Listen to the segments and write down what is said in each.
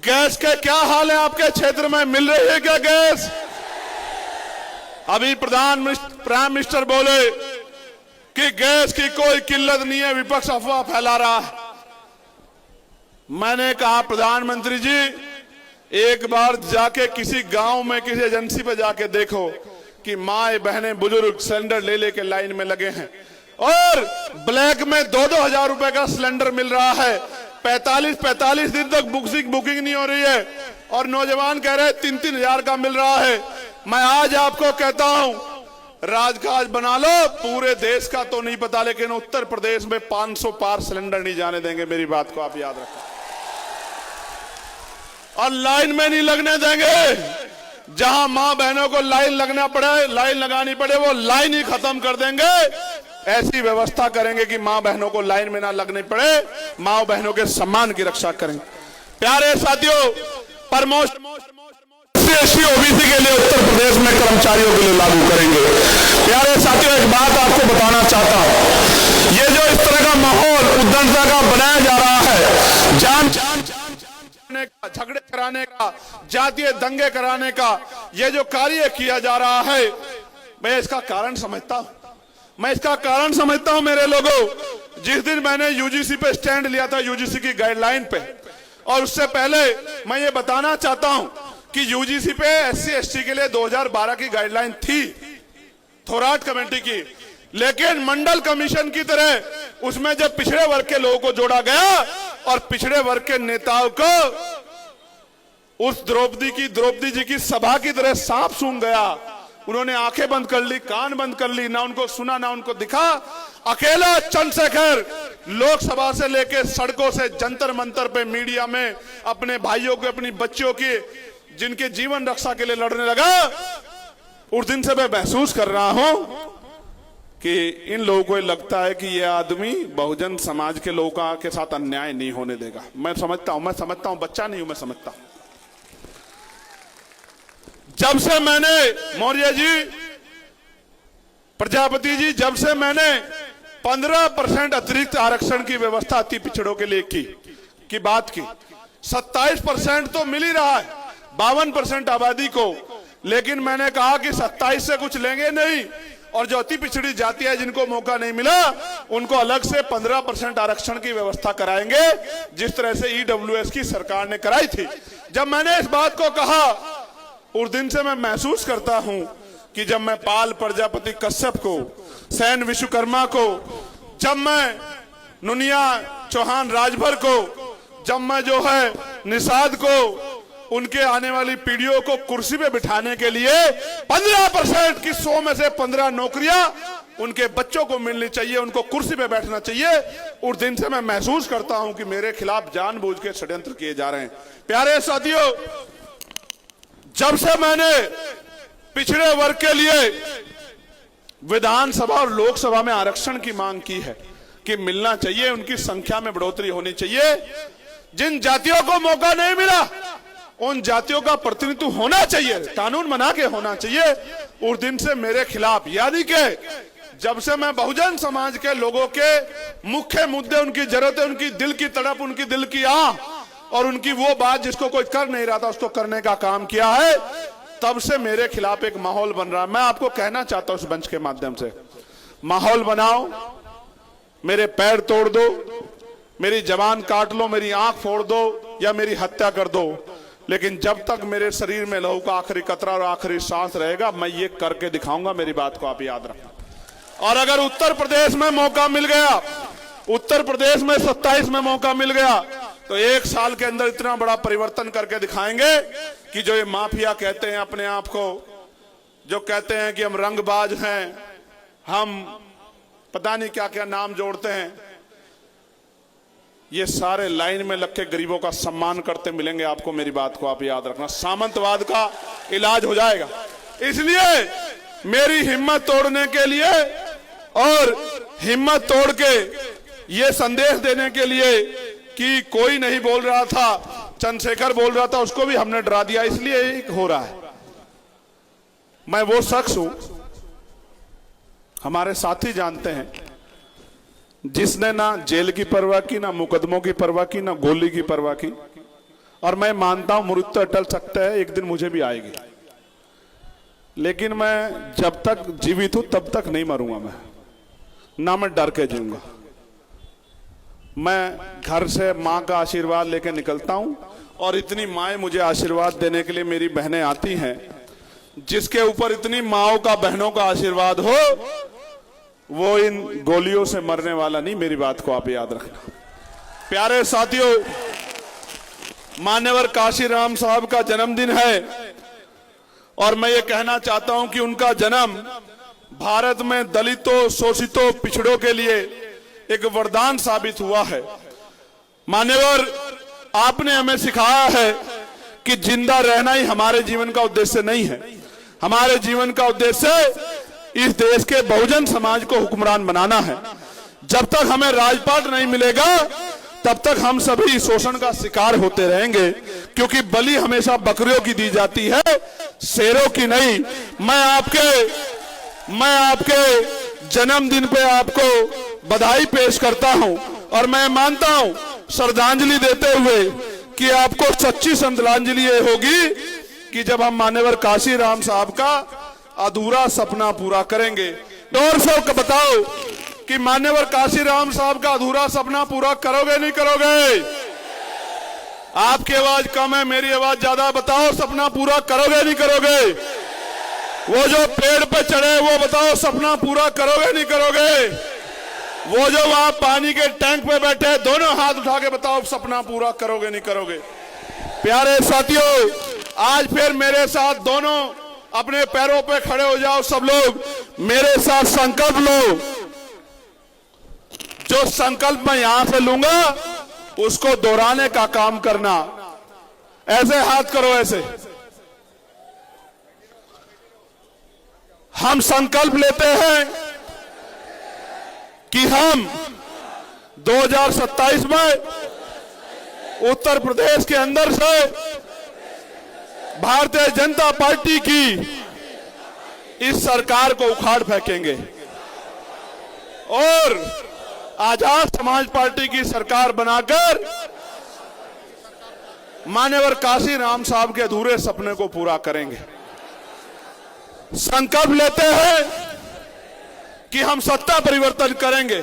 Gas के क्या हाल है आपके क्षेत्र में? मिल रही है क्या गैस? अभी प्राइम मिनिस्टर बोले कि गैस की कोई किल्लत नहीं है, विपक्ष अफवाह फैला रहा है। मैंने कहा प्रधानमंत्री जी, एक बार जाके किसी गांव में किसी एजेंसी पे जाके देखो कि माए बहनें बुजुर्ग सिलेंडर ले लेके लाइन में लगे हैं और ब्लैक में 2-2 हजार रुपए का सिलेंडर मिल रहा है। 45 दिन तक बुकिंग नहीं हो रही है और नौजवान कह रहे हैं 3-3 हजार का मिल रहा है। मैं आज आपको कहता हूं, राजकाज बना लो, पूरे देश का तो नहीं पता, लेकिन उत्तर प्रदेश में 500 पार सिलेंडर नहीं जाने देंगे। मेरी बात को आप याद रखें। और लाइन में नहीं लगने देंगे। जहां मां बहनों को लाइन लगानी पड़े वो लाइन ही खत्म कर देंगे। ऐसी व्यवस्था करेंगे कि मां बहनों को लाइन में ना लगनी पड़े, मां बहनों के सम्मान की रक्षा करेंगे। प्यारे साथियों, प्रमोशन एससी ओबीसी के लिए उत्तर प्रदेश में कर्मचारियों के लिए लागू करेंगे। प्यारे साथियों, एक बात आपको बताना चाहता हूं, ये जो इस तरह का माहौल उद्दंडता का बनाया जा रहा है, झगड़े कराने का, जातीय दंगे कराने का, ये जो कार्य किया जा रहा है, मैं इसका कारण समझता हूं। मेरे लोगों, जिस दिन मैंने यूजीसी पे स्टैंड लिया था, यूजीसी की गाइडलाइन पे, और उससे पहले मैं ये बताना चाहता हूं कि यूजीसी पे एससी एसटी के लिए 2012 की गाइडलाइन थी, थोराट कमेटी की, लेकिन मंडल कमीशन की तरह उसमें जब पिछड़े वर्ग के लोगों को जोड़ा गया और पिछड़े वर्ग के नेताओं को उस द्रौपदी जी की सभा की तरह सांप सूंघ गया। उन्होंने आंखें बंद कर ली, कान बंद कर ली, ना उनको सुना ना उनको दिखा। अकेला चंद्रशेखर लोकसभा से लेकर सड़कों से जंतर मंतर पे मीडिया में अपने भाइयों के, अपनी बच्चियों की, जिनके जीवन रक्षा के लिए लड़ने लगा। उस दिन से मैं महसूस कर रहा हूं कि इन लोगों को लगता है कि यह आदमी बहुजन समाज के लोगों के साथ अन्याय नहीं होने देगा। मैं समझता हूं, बच्चा नहीं हूं, मैं समझता हूं। जब से मैंने मौर्य जी, प्रजापति जी, जब से मैंने 15% अतिरिक्त आरक्षण की व्यवस्था अति पिछड़ों के लिए की बात की, 27% तो मिल ही रहा है 52% आबादी को, लेकिन मैंने कहा कि 27 से कुछ लेंगे नहीं, और जो अति पिछड़ी जाति है, जिनको मौका नहीं मिला, उनको अलग से 15% आरक्षण की व्यवस्था कराएंगे, जिस तरह से ईडब्ल्यूएस की सरकार ने कराई थी। जब मैंने इस बात को कहा, उस दिन से मैं महसूस करता हूं कि जब मैं पाल प्रजापति कश्यप को, सैन विश्वकर्मा को, जब मैं नुनिया चौहान राजभर को, जब मैं जो है निषाद को, उनके आने वाली पीढ़ियों को कुर्सी पे बिठाने के लिए 15% की 100 में से 15 नौकरियां उनके बच्चों को मिलनी चाहिए, उनको कुर्सी पे बैठना चाहिए। उस दिन से मैं महसूस करता हूं कि मेरे खिलाफ जानबूझ के षड्यंत्र किए जा रहे हैं। प्यारे साथियों, जब से मैंने पिछड़े वर्ग के लिए विधानसभा और लोकसभा में आरक्षण की मांग की है कि मिलना चाहिए, उनकी संख्या में बढ़ोतरी होनी चाहिए। जिन जातियों को मौका नहीं मिला, उन जातियों का प्रतिनिधित्व होना चाहिए, कानून बना के होना चाहिए। उस दिन से मेरे खिलाफ, यानी कि जब से मैं बहुजन समाज के लोगों के मुख्य मुद्दे, उनकी जरूरतें, उनकी दिल की तड़प, उनकी दिल की आह और उनकी वो बात जिसको कोई कर नहीं रहा था, उसको करने का काम किया है, तब से मेरे खिलाफ एक माहौल बन रहा है। मैं आपको कहना चाहता हूं इस मंच के माध्यम से, माहौल बनाओ, मेरे पैर तोड़ दो, मेरी जबान काट लो, मेरी आंख फोड़ दो या मेरी हत्या कर दो, लेकिन जब तक मेरे शरीर में लहू का आखिरी कतरा और आखिरी सांस रहेगा, मैं ये करके दिखाऊंगा। मेरी बात को आप याद रखना। और अगर उत्तर प्रदेश में मौका मिल गया, उत्तर प्रदेश में 27 में मौका मिल गया, तो 1 साल के अंदर इतना बड़ा परिवर्तन करके दिखाएंगे कि जो ये माफिया कहते हैं अपने आप को, जो कहते हैं कि हम रंगबाज हैं, हम पता नहीं क्या क्या नाम जोड़ते हैं, ये सारे लाइन में लग के गरीबों का सम्मान करते मिलेंगे आपको। मेरी बात को आप याद रखना। सामंतवाद का इलाज हो जाएगा। इसलिए मेरी हिम्मत तोड़ने के लिए और हिम्मत तोड़ के ये संदेश देने के लिए कि कोई नहीं बोल रहा था, चंद्रशेखर बोल रहा था, उसको भी हमने डरा दिया, इसलिए हो रहा है। मैं वो शख्स हूं, हमारे साथी जानते हैं, जिसने ना जेल की परवाह की, ना मुकदमों की परवाह की, ना गोली की परवाह की, और मैं मानता हूं मृत्यु अटल सकता है, एक दिन मुझे भी आएगी, लेकिन मैं जब तक जीवित हूं तब तक नहीं मरूंगा। मैं ना मैं डर के जीऊंगा। मैं घर से मां का आशीर्वाद लेकर निकलता हूं और इतनी माएं मुझे आशीर्वाद देने के लिए मेरी बहनें आती हैं। जिसके ऊपर इतनी माओं का, बहनों का आशीर्वाद हो, वो इन गोलियों से मरने वाला नहीं। मेरी बात को आप याद रखना। प्यारे साथियों, मान्यवर काशीराम साहब का जन्मदिन है और मैं ये कहना चाहता हूं कि उनका जन्म भारत में दलितों, शोषितों, पिछड़ों के लिए एक वरदान साबित हुआ है। मान्यवर, आपने हमें सिखाया है कि जिंदा रहना ही हमारे जीवन का उद्देश्य नहीं है। हमारे जीवन का उद्देश्य इस देश के बहुजन समाज को हुक्मरान बनाना है। जब तक हमें राजपाट नहीं मिलेगा तब तक हम सभी शोषण का शिकार होते रहेंगे, क्योंकि बलि हमेशा बकरियों की दी जाती है, शेरों की नहीं। मैं आपके जन्मदिन पे आपको बधाई पेश करता हूं और मैं मानता हूं, श्रद्धांजलि देते हुए, कि आपको सच्ची श्रद्धांजलि ये होगी कि जब हम मान्यवर काशीराम साहब का अधूरा सपना पूरा करेंगे। और सब बताओ कि मान्यवर काशीराम साहब का अधूरा सपना पूरा करोगे नहीं करोगे? आपकी आवाज कम है, मेरी आवाज ज्यादा। बताओ, सपना पूरा करोगे नहीं करोगे? वो जो पेड़ पे चढ़े वो बताओ, सपना पूरा करोगे नहीं करोगे? वो जो वहां पानी के टैंक पे बैठे, दोनों हाथ उठा के बताओ, सपना पूरा करोगे नहीं करोगे? प्यारे साथियों, आज फिर मेरे साथ दोनों अपने पैरों पे खड़े हो जाओ। सब लोग मेरे साथ संकल्प लो। जो संकल्प मैं यहां से लूंगा उसको दोहराने का काम करना। ऐसे हाथ करो, ऐसे। हम संकल्प लेते हैं कि हम 2027 में उत्तर प्रदेश के अंदर से भारतीय जनता पार्टी की इस सरकार को उखाड़ फेंकेंगे और आजाद समाज पार्टी की सरकार बनाकर मान्यवर काशीराम साहब के अधूरे सपने को पूरा करेंगे। संकल्प लेते हैं कि हम सत्ता परिवर्तन करेंगे।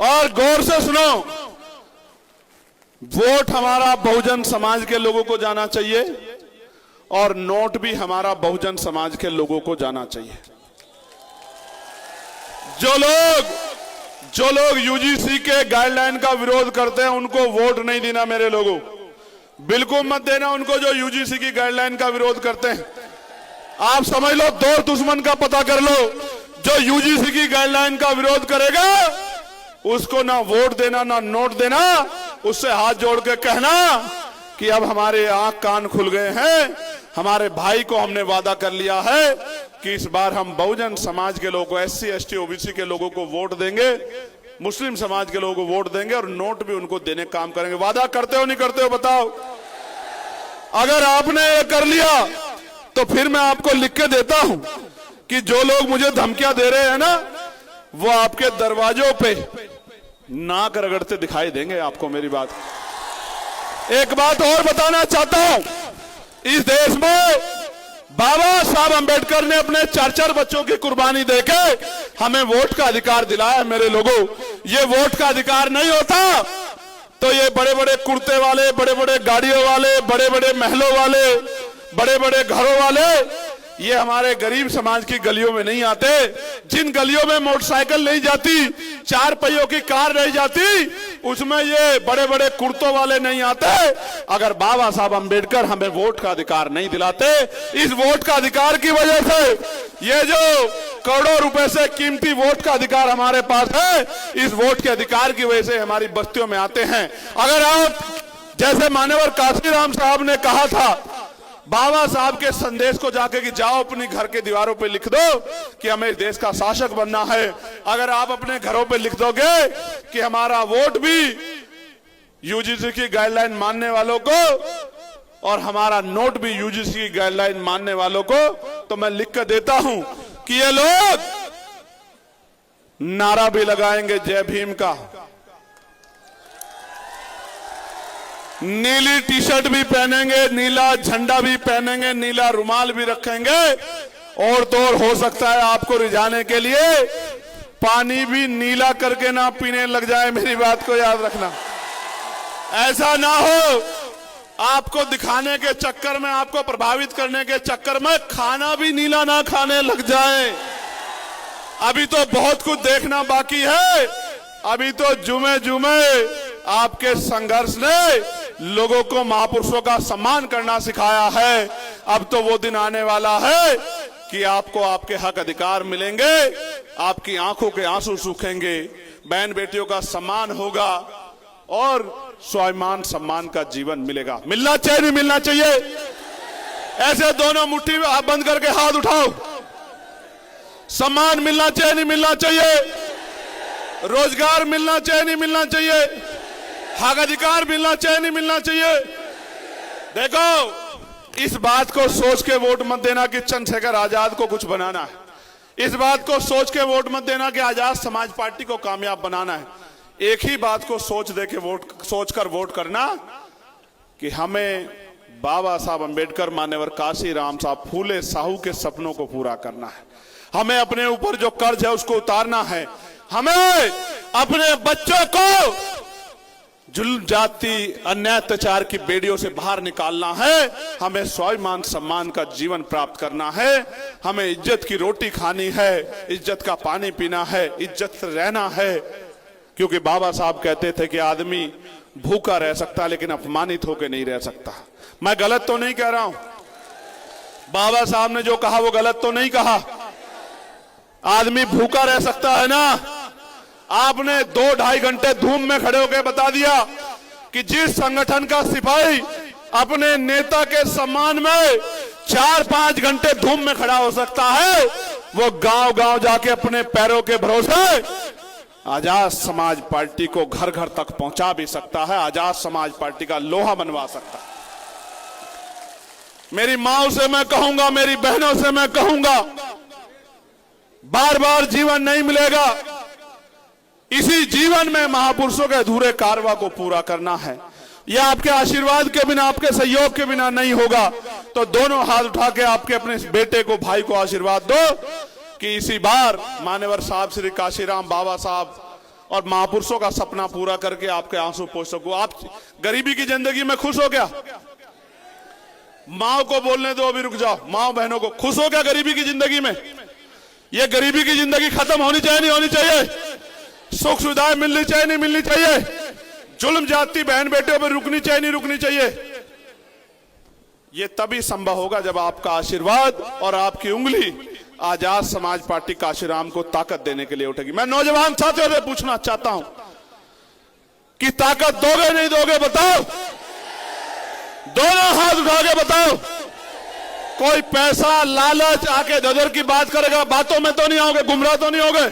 और गौर से सुनो, वोट हमारा बहुजन समाज के लोगों को जाना चाहिए और नोट भी हमारा बहुजन समाज के लोगों को जाना चाहिए। जो लोग यूजीसी के गाइडलाइन का विरोध करते हैं उनको वोट नहीं देना। मेरे लोगों, बिल्कुल मत देना उनको जो यूजीसी की गाइडलाइन का विरोध करते हैं। आप समझ लो, दो दुश्मन का पता कर लो। जो यूजीसी की गाइडलाइन का विरोध करेगा उसको ना वोट देना ना नोट देना। उससे हाथ जोड़ के कहना कि अब हमारे आंख कान खुल गए हैं। हमारे भाई को हमने वादा कर लिया है कि इस बार हम बहुजन समाज के लोगों को, एससी एसटी ओबीसी के लोगों को वोट देंगे, मुस्लिम समाज के लोगों को वोट देंगे और नोट भी उनको देने काम करेंगे। वादा करते हो नहीं करते हो बताओ? अगर आपने ये कर लिया तो फिर मैं आपको लिख के देता हूं कि जो लोग मुझे धमकियां दे रहे हैं ना, वो आपके दरवाजों पे नाक रगड़ते दिखाई देंगे आपको। मेरी बात, एक बात और बताना चाहता हूं, इस देश में बाबा साहब अंबेडकर ने अपने 4-4 बच्चों की कुर्बानी देके हमें वोट का अधिकार दिलाया। मेरे लोगों, ये वोट का अधिकार नहीं होता तो ये बड़े बड़े कुर्ते वाले, बड़े बड़े गाड़ियों वाले, बड़े बड़े महलों वाले, बड़े बड़े घरों वाले ये हमारे गरीब समाज की गलियों में नहीं आते। जिन गलियों में मोटरसाइकिल नहीं जाती, 4 पहियों की कार नहीं जाती, उसमें ये बड़े बड़े कुर्तों वाले नहीं आते। अगर बाबा साहब अंबेडकर हमें वोट का अधिकार नहीं दिलाते, इस वोट का अधिकार की वजह से, ये जो करोड़ों रुपए से कीमती वोट का अधिकार हमारे पास है, इस वोट के अधिकार की वजह से हमारी बस्तियों में आते हैं। अगर आप, जैसे मान्यवर काशीराम साहब ने कहा था, बाबा साहब के संदेश को जाके कि जाओ अपनी घर के दीवारों पे लिख दो कि हमें इस देश का शासक बनना है। अगर आप अपने घरों पे लिख दोगे कि हमारा वोट भी यूजीसी की गाइडलाइन मानने वालों को और हमारा नोट भी यूजीसी की गाइडलाइन मानने वालों को, तो मैं लिख कर देता हूं कि ये लोग नारा भी लगाएंगे जय भीम का, नीली टी शर्ट भी पहनेंगे, नीला झंडा भी पहनेंगे, नीला रुमाल भी रखेंगे, और तो और हो सकता है आपको रिझाने के लिए पानी भी नीला करके ना पीने लग जाए। मेरी बात को याद रखना, ऐसा ना हो आपको दिखाने के चक्कर में, आपको प्रभावित करने के चक्कर में खाना भी नीला ना खाने लग जाए। अभी तो बहुत कुछ देखना बाकी है। अभी तो जुमे जुमे आपके संघर्ष ने लोगों को महापुरुषों का सम्मान करना सिखाया है। अब तो वो दिन आने वाला है कि आपको आपके हक अधिकार मिलेंगे, आपकी आंखों के आंसू सूखेंगे, बहन बेटियों का सम्मान होगा और स्वाभिमान सम्मान का जीवन मिलेगा। मिलना चाहिए नहीं मिलना चाहिए? ऐसे दोनों मुट्ठी में हाथ बंद करके हाथ उठाओ। सम्मान मिलना चाहिए नहीं मिलना चाहिए? रोजगार मिलना चाहिए नहीं मिलना चाहिए? हक अधिकार मिलना चाहिए नहीं मिलना चाहिए? देखो, इस बात को सोच के वोट मत देना कि चंद्रशेखर आजाद को कुछ बनाना है। इस बात को सोच के वोट मत देना कि आजाद समाज पार्टी को कामयाब बनाना है। एक ही बात को सोचकर वोट करना कि हमें बाबा साहब अंबेडकर, मान्यवर काशीराम साहब फूले साहू के सपनों को पूरा करना है। हमें अपने ऊपर जो कर्ज है उसको उतारना है। हमें अपने बच्चों को जुल्म, जाति, अन्याय, अत्याचार की बेड़ियों से बाहर निकालना है। हमें स्वाभिमान सम्मान का जीवन प्राप्त करना है। हमें इज्जत की रोटी खानी है, इज्जत का पानी पीना है, इज्जत से रहना है। क्योंकि बाबा साहब कहते थे कि आदमी भूखा रह सकता लेकिन अपमानित होकर नहीं रह सकता। मैं गलत तो नहीं कह रहा हूं? बाबा साहब ने जो कहा वो गलत तो नहीं कहा। आदमी भूखा रह सकता है ना? आपने 2-2.5 घंटे धूम में खड़े होकर बता दिया कि जिस संगठन का सिपाही अपने नेता के सम्मान में 4-5 घंटे धूम में खड़ा हो सकता है, वो गांव-गांव जाके अपने पैरों के भरोसे आजाद समाज पार्टी को घर घर तक पहुंचा भी सकता है, आजाद समाज पार्टी का लोहा बनवा सकता है। मेरी माओ से मैं कहूंगा, मेरी बहनों से मैं कहूंगा, बार बार जीवन नहीं मिलेगा। इसी जीवन में महापुरुषों के अधूरे कारवा को पूरा करना है। यह आपके आशीर्वाद के बिना, आपके सहयोग के बिना नहीं होगा। तो दोनों हाथ उठा के आपके अपने बेटे को, भाई को आशीर्वाद दो कि इसी बार मान्यवर साहब श्री काशीराम बाबा साहब और महापुरुषों का सपना पूरा करके आपके आंसू पोंछ सकूं। आप गरीबी की जिंदगी में खुश हो क्या? माओ को बोलने दो, अभी रुक जाओ। माओ बहनों को, खुश हो क्या गरीबी की जिंदगी में? ये गरीबी की जिंदगी खत्म होनी चाहिए नहीं होनी चाहिए? सुख सुविधाएं मिलनी चाहिए नहीं मिलनी चाहिए? जुल्म जाति बहन बेटियों पर रुकनी चाहिए नहीं रुकनी चाहिए? ये तभी संभव होगा जब आपका आशीर्वाद और आपकी उंगली आजाद समाज पार्टी काशीराम को ताकत देने के लिए उठेगी। मैं नौजवान साथियों से पूछना चाहता हूं कि ताकत दोगे नहीं दोगे? बताओ, दोनों हाथ उठा के बताओ। कोई पैसा लालच आके ददर की बात करेगा, बातों में तो नहीं आओगे, गुमराह तो नहीं होगे?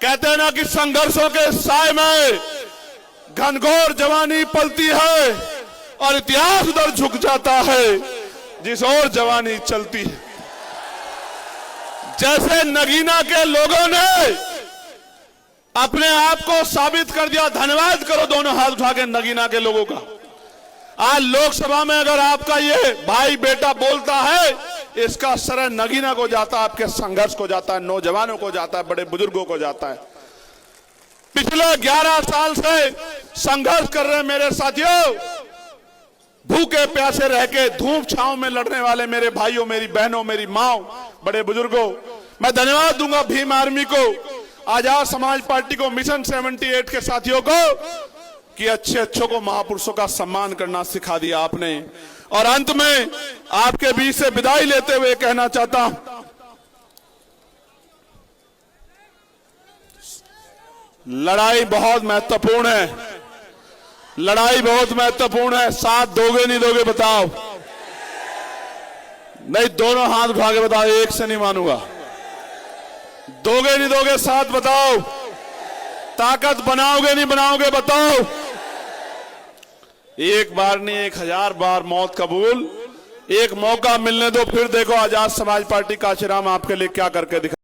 कहते हैं ना कि संघर्षों के साए में घनघोर जवानी पलती है और इतिहास उधर झुक जाता है जिस ओर जवानी चलती है। जैसे नगीना के लोगों ने अपने आप को साबित कर दिया, धन्यवाद करो दोनों हाथ उठा के नगीना के लोगों का। आज लोकसभा में अगर आपका ये भाई बेटा बोलता है, इसका श्रेय नगीना को जाता है, आपके संघर्ष को जाता है, नौजवानों को जाता है, बड़े बुजुर्गों को जाता है। पिछले 11 साल से संघर्ष कर रहे मेरे साथियों, भूखे प्यासे रह के धूप छांव में लड़ने वाले मेरे भाइयों, मेरी बहनों, मेरी माओ, बड़े बुजुर्गों, मैं धन्यवाद दूंगा भीम आर्मी को, आजाद समाज पार्टी को, मिशन 78 के साथियों को कि अच्छे अच्छों को, महापुरुषों का सम्मान करना सिखा दिया आपने। और अंत में आपके बीच से विदाई लेते हुए कहना चाहता हूं, लड़ाई बहुत महत्वपूर्ण है, लड़ाई बहुत महत्वपूर्ण है। साथ दोगे नहीं दोगे? बताओ। नहीं, दोनों हाथ उठा के बताओ, एक से नहीं मानूंगा। दोगे नहीं दोगे? साथ बताओ। ताकत बनाओगे नहीं बनाओगे? बताओ। एक बार नहीं, 1000 बार मौत कबूल। एक मौका मिलने दो, फिर देखो आजाद समाज पार्टी काशीराम आपके लिए क्या करके दिखा।